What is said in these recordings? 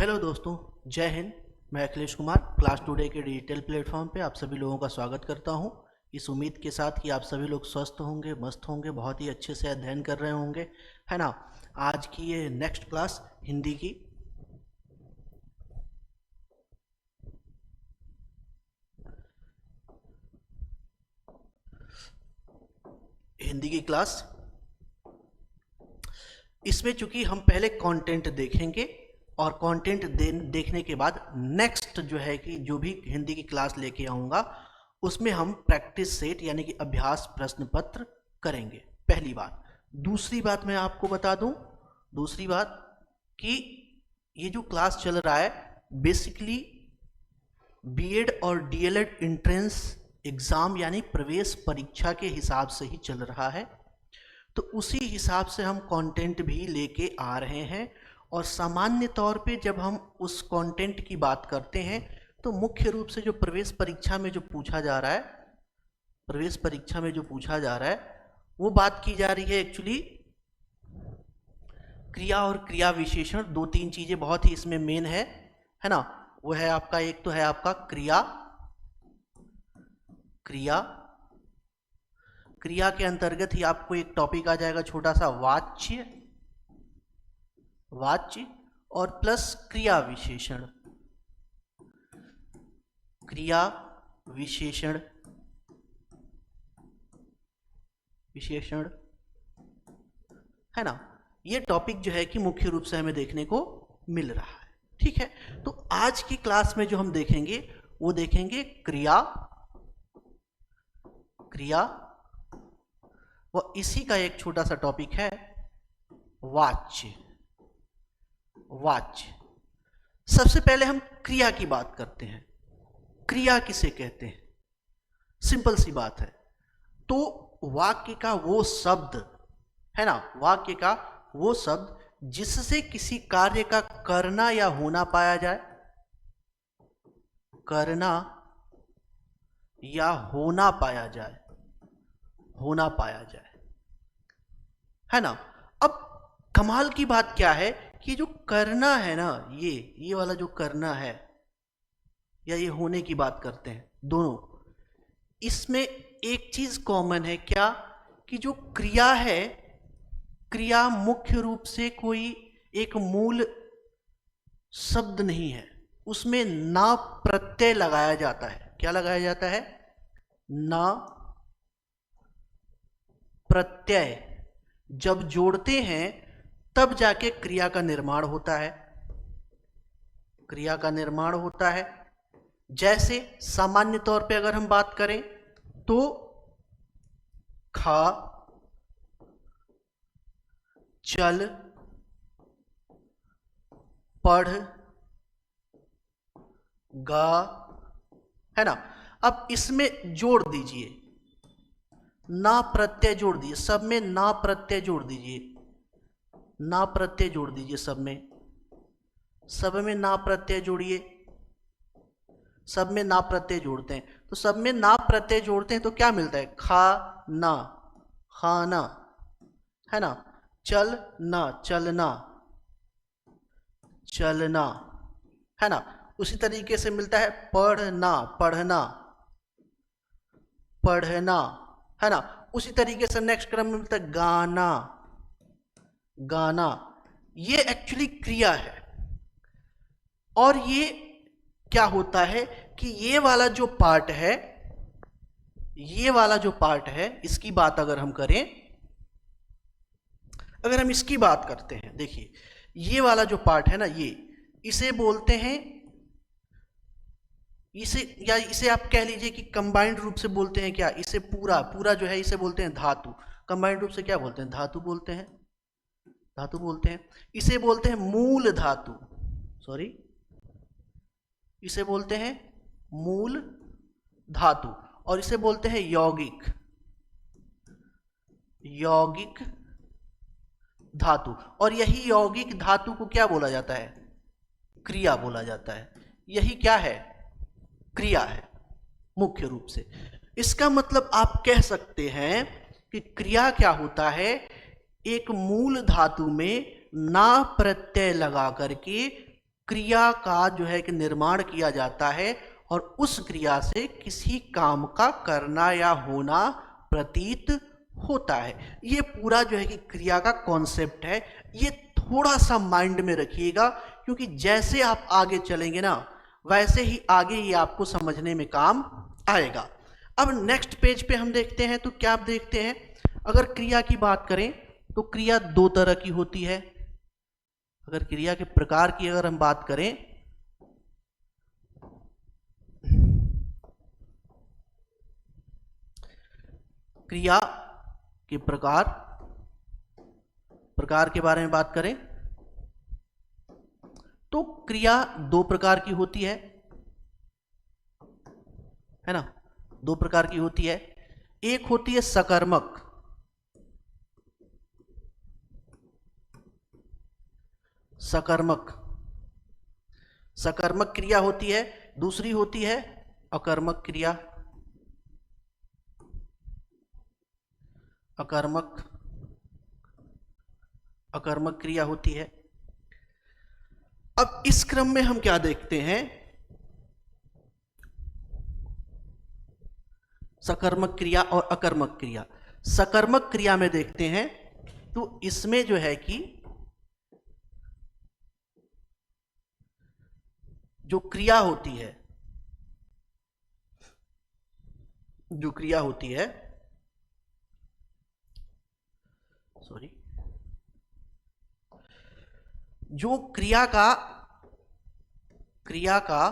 Hello दोस्तों, जय हिंद। मैं अखिलेश कुमार क्लास टुडे के डिजिटल प्लेटफॉर्म पे आप सभी लोगों का स्वागत करता हूं, इस उम्मीद के साथ कि आप सभी लोग स्वस्थ होंगे, मस्त होंगे, बहुत ही अच्छे से अध्ययन कर रहे होंगे, है ना। आज की ये नेक्स्ट क्लास हिंदी की क्लास। इसमें चूंकि हम पहले कंटेंट देखेंगे और कंटेंट देखने के बाद नेक्स्ट जो है कि जो भी हिंदी की क्लास लेके आऊँगा उसमें हम प्रैक्टिस सेट यानी कि अभ्यास प्रश्न पत्र करेंगे, पहली बात। दूसरी बात मैं आपको बता दूं, दूसरी बात कि ये जो क्लास चल रहा है बेसिकली बीएड और डीएलएड एंट्रेंस एग्ज़ाम यानी प्रवेश परीक्षा के हिसाब से ही चल रहा है, तो उसी हिसाब से हम कंटेंट भी लेके आ रहे हैं। और सामान्य तौर पे जब हम उस कंटेंट की बात करते हैं तो मुख्य रूप से जो प्रवेश परीक्षा में जो पूछा जा रहा है, प्रवेश परीक्षा में जो पूछा जा रहा है वो बात की जा रही है एक्चुअली क्रिया और क्रिया विशेषण। दो तीन चीज़ें बहुत ही इसमें मेन है ना। वो है आपका, एक तो है आपका क्रिया, क्रिया क्रिया के अंतर्गत ही आपको एक टॉपिक आ जाएगा छोटा सा, वाच्य, वाच्य और प्लस क्रिया विशेषण, क्रिया विशेषण, विशेषण, है ना। ये टॉपिक जो है कि मुख्य रूप से हमें देखने को मिल रहा है, ठीक है। तो आज की क्लास में जो हम देखेंगे वो देखेंगे क्रिया, क्रिया व इसी का एक छोटा सा टॉपिक है वाच्य, वाच्य। सबसे पहले हम क्रिया की बात करते हैं। क्रिया किसे कहते हैं? सिंपल सी बात है। तो वाक्य का वो शब्द है ना, वाक्य का वो शब्द जिससे किसी कार्य का करना या होना पाया जाए, करना या होना पाया जाए, होना पाया जाए, है ना। अब कमाल की बात क्या है कि जो करना है ना, ये वाला जो करना है या ये होने की बात करते हैं, दोनों इसमें एक चीज कॉमन है, क्या कि जो क्रिया है, क्रिया मुख्य रूप से कोई एक मूल शब्द नहीं है, उसमें ना प्रत्यय लगाया जाता है। क्या लगाया जाता है? ना प्रत्यय। जब जोड़ते हैं तब जाके क्रिया का निर्माण होता है, क्रिया का निर्माण होता है। जैसे सामान्य तौर पे अगर हम बात करें तो खा, चल, पढ़, गा, है ना। अब इसमें जोड़ दीजिए, ना प्रत्यय जोड़ दीजिए, सब में ना प्रत्यय जोड़ दीजिए, ना प्रत्यय जोड़ दीजिए, सब में ना प्रत्यय जोड़िए, सब में ना प्रत्यय जोड़ते हैं तो सब में ना प्रत्यय जोड़ते हैं तो क्या मिलता है? खाना, खाना, है ना। चलना, चलना, चलना, है ना। उसी तरीके से मिलता है पढ़ना, पढ़ना, पढ़ना, है ना। उसी तरीके से नेक्स्ट क्रम में मिलता है गाना, गाना। ये एक्चुअली क्रिया है। और ये क्या होता है कि ये वाला जो पार्ट है, ये वाला जो पार्ट है, इसकी बात अगर हम करें, अगर हम इसकी बात करते हैं, देखिए ये वाला जो पार्ट है ना, ये इसे बोलते हैं, इसे या इसे आप कह लीजिए कि कंबाइंड रूप से बोलते हैं क्या, इसे पूरा पूरा जो है इसे बोलते हैं धातु। कंबाइंड रूप से क्या बोलते हैं? धातु बोलते हैं, धातु बोलते हैं। इसे बोलते हैं मूल धातु, सॉरी, इसे बोलते हैं मूल धातु। और इसे बोलते हैं यौगिक, यौगिक धातु। और यही यौगिक धातु को क्या बोला जाता है? क्रिया बोला जाता है। यही क्या है? क्रिया है मुख्य रूप से। इसका मतलब आप कह सकते हैं कि क्रिया क्या होता है? एक मूल धातु में ना प्रत्यय लगा करके क्रिया का जो है कि निर्माण किया जाता है और उस क्रिया से किसी काम का करना या होना प्रतीत होता है। ये पूरा जो है कि क्रिया का कॉन्सेप्ट है। ये थोड़ा सा माइंड में रखिएगा, क्योंकि जैसे आप आगे चलेंगे ना वैसे ही आगे ये आपको समझने में काम आएगा। अब नेक्स्ट पेज पे हम देखते हैं तो क्या आप देखते हैं, अगर क्रिया की बात करें तो क्रिया दो तरह की होती है। अगर क्रिया के प्रकार की अगर हम बात करें, क्रिया के प्रकार के बारे में बात करें तो क्रिया दो प्रकार की होती है ना, दो प्रकार की होती है। एक होती है सकर्मक, सकर्मक क्रिया होती है। दूसरी होती है अकर्मक क्रिया, अकर्मक क्रिया होती है। अब इस क्रम में हम क्या देखते हैं, सकर्मक क्रिया और अकर्मक क्रिया। सकर्मक क्रिया में देखते हैं तो इसमें जो है कि जो क्रिया होती है, जो क्रिया का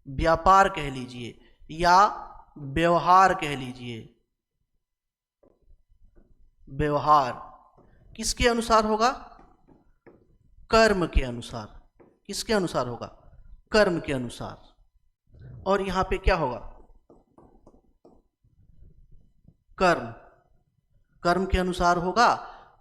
व्यापार कह लीजिए या व्यवहार कह लीजिए, व्यवहार किसके अनुसार होगा, कर्म के अनुसार। किसके अनुसार होगा, कर्म के अनुसार। और यहां पे क्या होगा, कर्म के अनुसार होगा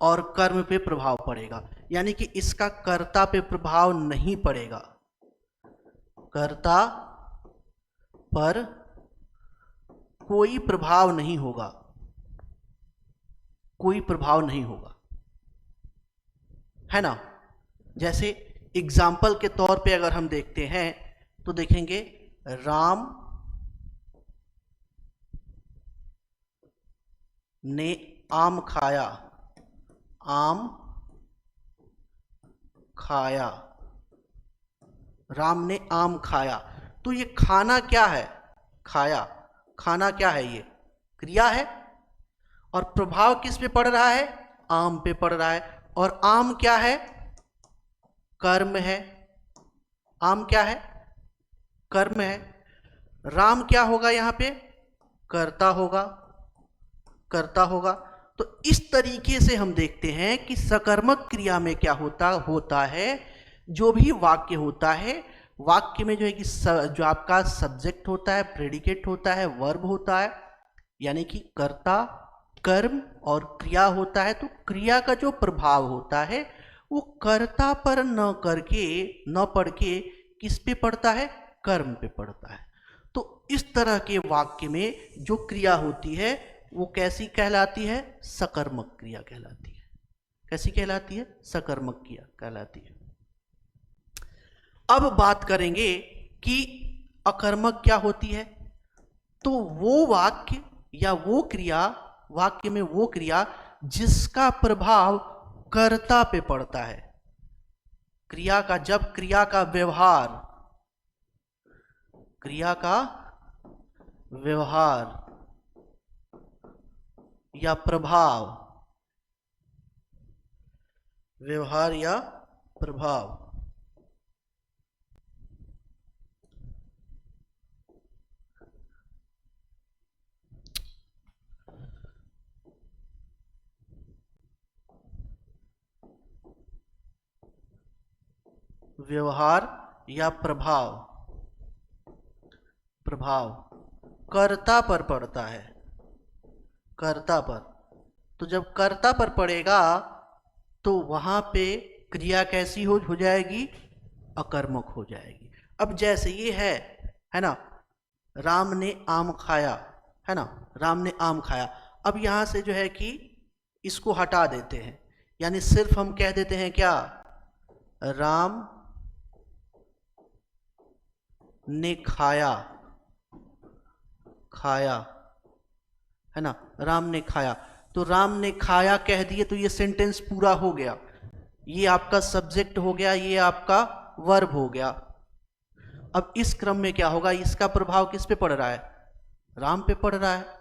और कर्म पे प्रभाव पड़ेगा, यानी कि इसका कर्ता पे प्रभाव नहीं पड़ेगा, कर्ता पर कोई प्रभाव नहीं होगा, कोई प्रभाव नहीं होगा, है ना। जैसे एग्जाम्पल के तौर पे अगर हम देखते हैं तो देखेंगे राम ने आम खाया, राम ने आम खाया। तो ये खाना क्या है, खाना क्या है, ये क्रिया है और प्रभाव किस पे पड़ रहा है, आम पे पड़ रहा है। और आम क्या है, कर्म है। आम क्या है, कर्म है। राम क्या होगा, यहां पे कर्ता होगा। तो इस तरीके से हम देखते हैं कि सकर्मक क्रिया में क्या होता है, जो भी वाक्य होता है, वाक्य में जो है कि जो आपका सब्जेक्ट होता है, प्रेडिकेट होता है, वर्ब होता है, यानी कि कर्ता, कर्म और क्रिया होता है। तो क्रिया का जो प्रभाव होता है वो कर्ता पर न पड़ के किस पे पड़ता है, कर्म पे पड़ता है। तो इस तरह के वाक्य में जो क्रिया होती है वो कैसी कहलाती है, सकर्मक क्रिया कहलाती है। कैसी कहलाती है, सकर्मक क्रिया कहलाती है। अब बात करेंगे कि अकर्मक क्या होती है। तो वो वाक्य या वो क्रिया, वाक्य में वो क्रिया जिसका प्रभाव कर्ता पे पड़ता है। जब क्रिया का व्यवहार या प्रभाव, व्यवहार या प्रभाव कर्ता पर पड़ता है, कर्ता पर। तो जब कर्ता पर पड़ेगा तो वहां पे क्रिया कैसी हो जाएगी, अकर्मक हो जाएगी। अब जैसे ये है ना, राम ने आम खाया, है ना, राम ने आम खाया। अब यहां से जो है कि इसको हटा देते हैं, यानी सिर्फ हम कह देते हैं क्या, राम ने खाया, खाया, है ना, राम ने खाया। तो राम ने खाया कह दिए तो ये सेंटेंस पूरा हो गया, ये आपका सब्जेक्ट हो गया, ये आपका वर्ब हो गया। अब इस क्रम में क्या होगा, इसका प्रभाव किस पे पड़ रहा है, राम पे पड़ रहा है।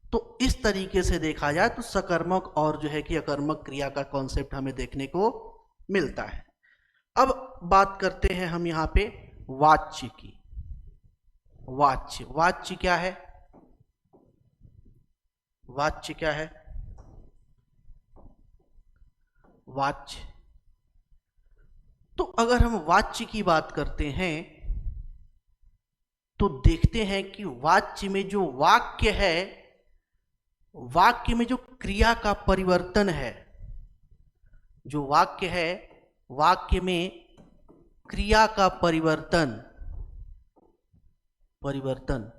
तो इस तरीके से देखा जाए तो सकर्मक और जो है कि अकर्मक क्रिया का कॉन्सेप्ट हमें देखने को मिलता है। अब बात करते हैं हम यहां पे वाच्य की। वाच्य, वाच्य क्या है, वाच्य क्या है, वाच्य। तो अगर हम वाच्य की बात करते हैं तो देखते हैं कि वाच्य में जो वाक्य है, वाक्य में जो क्रिया का परिवर्तन है, जो वाक्य है, वाक्य में क्रिया का परिवर्तन, परिवर्तन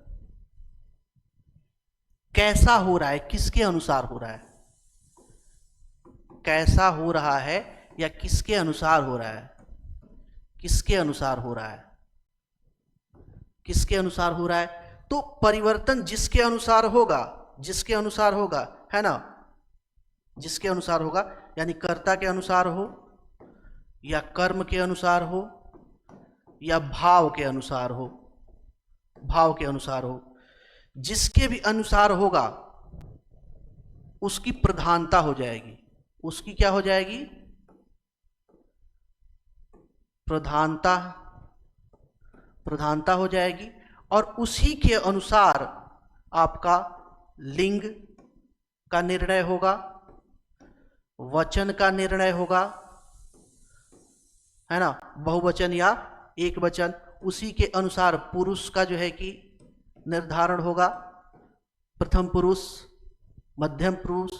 कैसा हो रहा है, किसके अनुसार हो रहा है, कैसा हो रहा है या किसके अनुसार हो रहा है, किसके अनुसार हो रहा है, किसके अनुसार हो रहा है। तो परिवर्तन जिसके अनुसार होगा, जिसके अनुसार होगा, है ना, जिसके अनुसार होगा, यानी कर्ता के अनुसार हो या कर्म के अनुसार हो या भाव के अनुसार हो, भाव के अनुसार हो, जिसके भी अनुसार होगा उसकी प्रधानता हो जाएगी, उसकी क्या हो जाएगी, प्रधानता, प्रधानता हो जाएगी। और उसी के अनुसार आपका लिंग का निर्णय होगा, वचन का निर्णय होगा, है ना, बहुवचन या एक वचन, उसी के अनुसार पुरुष का जो है कि निर्धारण होगा, प्रथम पुरुष, मध्यम पुरुष,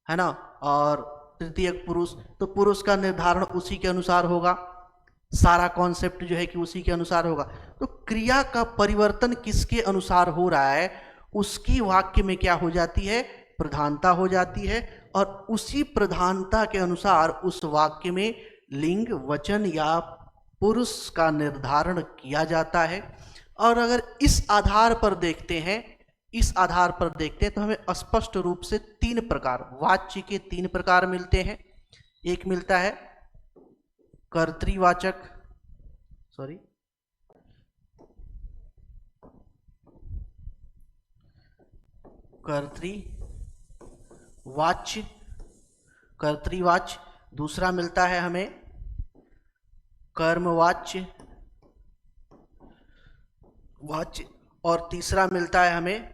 है ना, और तृतीयक पुरुष। तो पुरुष का निर्धारण उसी के अनुसार होगा, सारा कॉन्सेप्ट जो है कि उसी के अनुसार होगा। तो क्रिया का परिवर्तन किसके अनुसार हो रहा है, उसकी वाक्य में क्या हो जाती है, प्रधानता हो जाती है, और उसी प्रधानता के अनुसार उस वाक्य में लिंग, वचन या पुरुष का निर्धारण किया जाता है। और अगर इस आधार पर देखते हैं, इस आधार पर देखते हैं तो हमें स्पष्ट रूप से तीन प्रकार, वाच्य के तीन प्रकार मिलते हैं। एक मिलता है कर्तृवाचक, सॉरी, कर्तृवाच्य, कर्तृवाच्य। दूसरा मिलता है हमें कर्मवाच्य, वाच्य। और तीसरा मिलता है हमें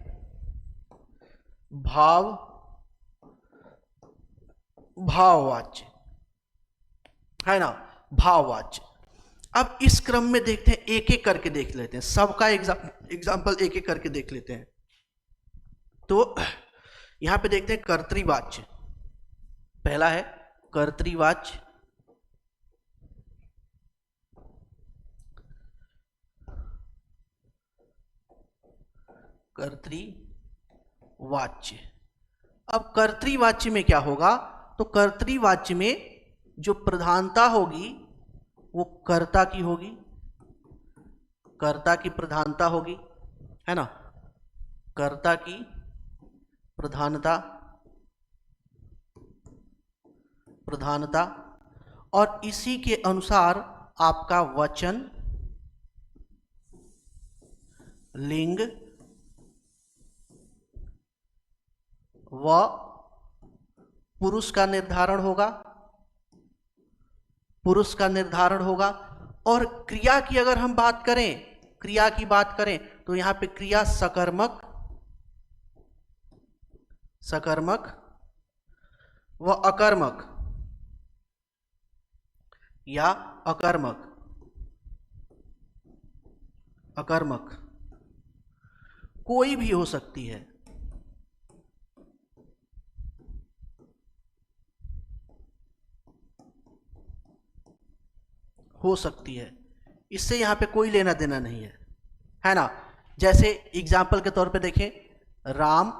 भाववाच्य, है ना, भाववाच्य। अब इस क्रम में देखते हैं, एक एक करके देख लेते हैं, सबका एग्जाम्पल एक एक करके देख लेते हैं। तो यहां पे देखते हैं कर्तृवाच्य। पहला है कर्तृवाच्य, कर्तृवाच्य। अब कर्तृवाच्य में क्या होगा, तो कर्तृवाच्य में जो प्रधानता होगी वो कर्ता की होगी, कर्ता की प्रधानता होगी, है ना, कर्ता की प्रधानता, प्रधानता। और इसी के अनुसार आपका वचन, लिंग व पुरुष का निर्धारण होगा, पुरुष का निर्धारण होगा। और क्रिया की अगर हम बात करें, क्रिया की बात करें तो यहां पे क्रिया सकर्मक, सकर्मक व अकर्मक या अकर्मक, अकर्मक कोई भी हो सकती है। हो सकती है, इससे यहां पे कोई लेना देना नहीं है ना। जैसे एग्जाम्पल के तौर पे देखें, राम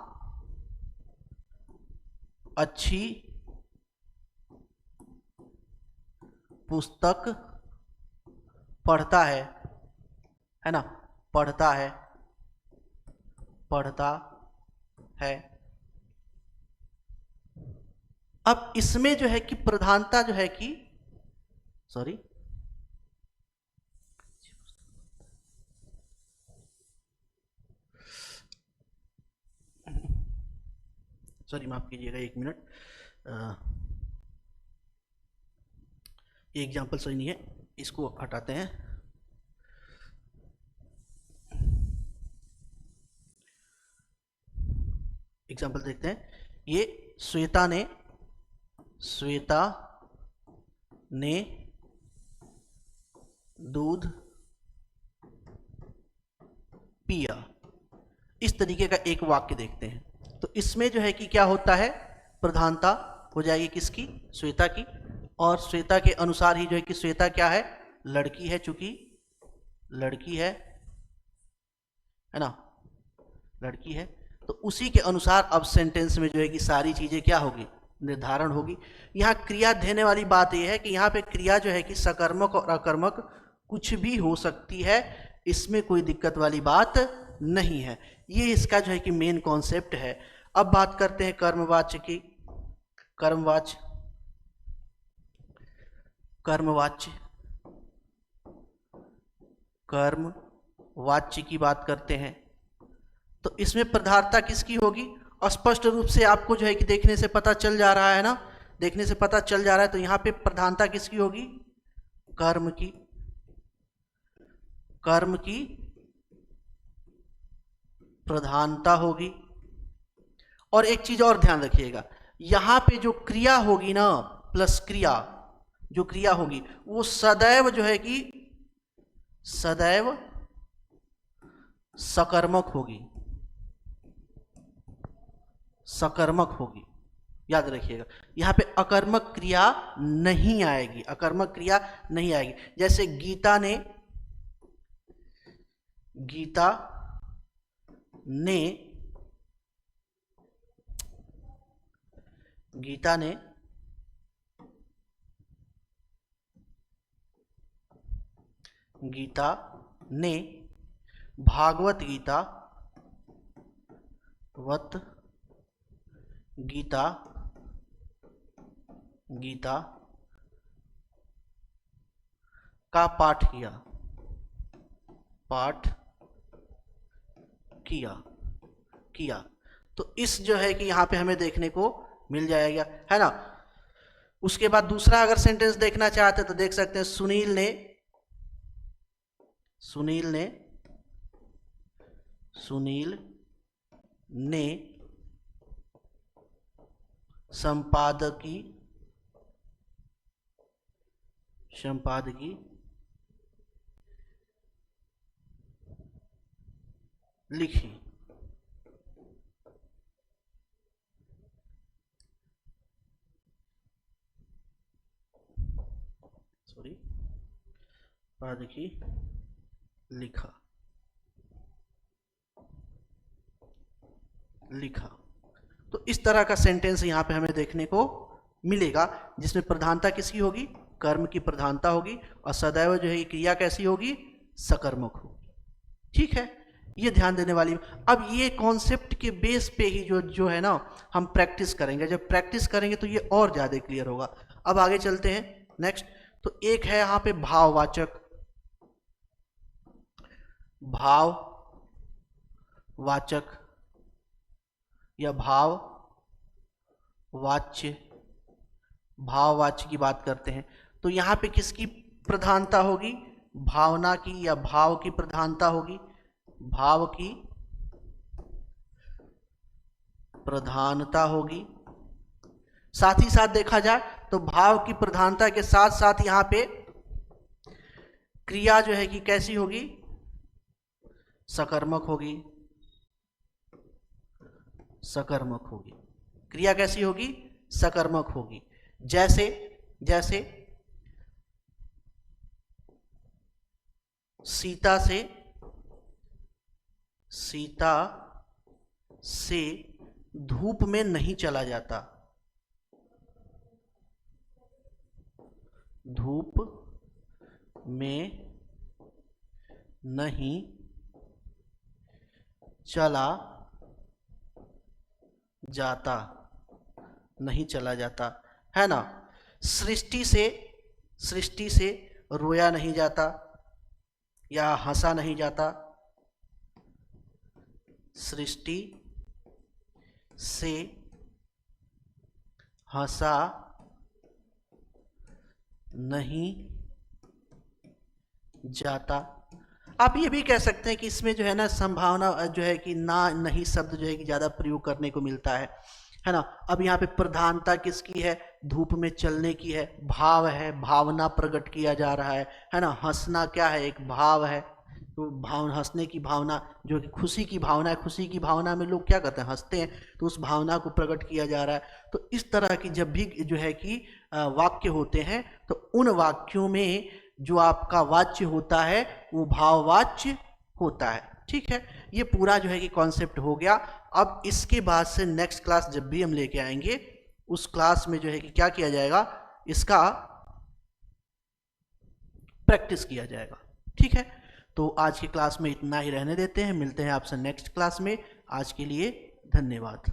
अच्छी पुस्तक पढ़ता है ना, पढ़ता है, पढ़ता है। अब इसमें जो है कि प्रधानता जो है कि सॉरी माफ कीजिएगा, 1 मिनट। ये एग्जाम्पल सही नहीं है, इसको हटाते हैं। एग्जाम्पल देखते हैं। ये श्वेता ने दूध पिया। इस तरीके का एक वाक्य देखते हैं। तो इसमें जो है कि क्या होता है, प्रधानता हो जाएगी किसकी, श्वेता की। और श्वेता के अनुसार ही जो है कि श्वेता क्या है, लड़की है, चूंकि लड़की है ना, लड़की है। तो उसी के अनुसार अब सेंटेंस में जो है कि सारी चीजें क्या होगी, निर्धारण होगी। यहाँ क्रिया देने वाली बात यह है कि यहाँ पे क्रिया जो है कि सकर्मक और अकर्मक कुछ भी हो सकती है, इसमें कोई दिक्कत वाली बात नहीं है। ये इसका जो है कि मेन कॉन्सेप्ट है। अब बात करते हैं कर्मवाच्य की। कर्मवाच्य कर्मवाच्य की बात करते हैं। तो इसमें प्रधानता किसकी होगी, स्पष्ट रूप से आपको जो है कि देखने से पता चल जा रहा है ना, देखने से पता चल जा रहा है। तो यहाँ पे प्रधानता किसकी होगी, कर्म की प्रधानता होगी। और एक चीज और ध्यान रखिएगा, यहां पे जो क्रिया होगी ना, प्लस क्रिया, जो क्रिया होगी वो सदैव जो है कि सदैव सकर्मक होगी, सकर्मक होगी, याद रखिएगा। यहां पे अकर्मक क्रिया नहीं आएगी, अकर्मक क्रिया नहीं आएगी। जैसे गीता ने भागवत गीता का पाठ किया। तो इस जो है कि यहां पे हमें देखने को मिल जाएगा, है ना। उसके बाद दूसरा अगर सेंटेंस देखना चाहते तो देख सकते हैं, सुनील ने संपादकी लिखी। संपादकी लिखा। तो इस तरह का सेंटेंस यहां पे हमें देखने को मिलेगा, जिसमें प्रधानता किसकी होगी, कर्म की प्रधानता होगी, और सदैव जो है क्रिया कैसी होगी, सकर्मक होगी। ठीक है, ये ध्यान देने वाली। अब ये कॉन्सेप्ट के बेस पे ही जो है ना हम प्रैक्टिस करेंगे। जब प्रैक्टिस करेंगे तो ये और ज्यादा क्लियर होगा। अब आगे चलते हैं नेक्स्ट। तो एक है यहां पे भाववाचक या भाववाच्य की बात करते हैं। तो यहां पे किसकी प्रधानता होगी, भावना की या भाव की प्रधानता होगी, भाव की प्रधानता होगी। साथ ही साथ देखा जाए तो भाव की प्रधानता के साथ साथ यहां पे क्रिया जो है कि कैसी होगी, सकर्मक होगी। क्रिया कैसी होगी, सकर्मक होगी। जैसे सीता से धूप में नहीं चला जाता। धूप में नहीं चला जाता, नहीं चला जाता, है ना। सृष्टि से रोया नहीं जाता या हंसा नहीं जाता, सृष्टि से हंसा नहीं जाता। आप ये भी कह सकते हैं कि इसमें जो है ना संभावना जो है कि ना नहीं शब्द जो है कि ज़्यादा प्रयोग करने को मिलता है ना। अब यहाँ पे प्रधानता किसकी है, धूप में चलने की है, भाव है, भावना प्रकट किया जा रहा है ना। हंसना क्या है, एक भाव है, तो हंसने की भावना जो कि खुशी की भावना है, खुशी की भावना में लोग क्या करते हैं, हंसते हैं, तो उस भावना को प्रकट किया जा रहा है। तो इस तरह की जब भी जो है कि वाक्य होते हैं तो उन वाक्यों में जो आपका वाच्य होता है वो भाववाच्य होता है। ठीक है, ये पूरा जो है कि कॉन्सेप्ट हो गया। अब इसके बाद से नेक्स्ट क्लास जब भी हम लेके आएंगे उस क्लास में जो है कि क्या किया जाएगा, इसका प्रैक्टिस किया जाएगा। ठीक है, तो आज की क्लास में इतना ही रहने देते हैं, मिलते हैं आपसे नेक्स्ट क्लास में। आज के लिए धन्यवाद।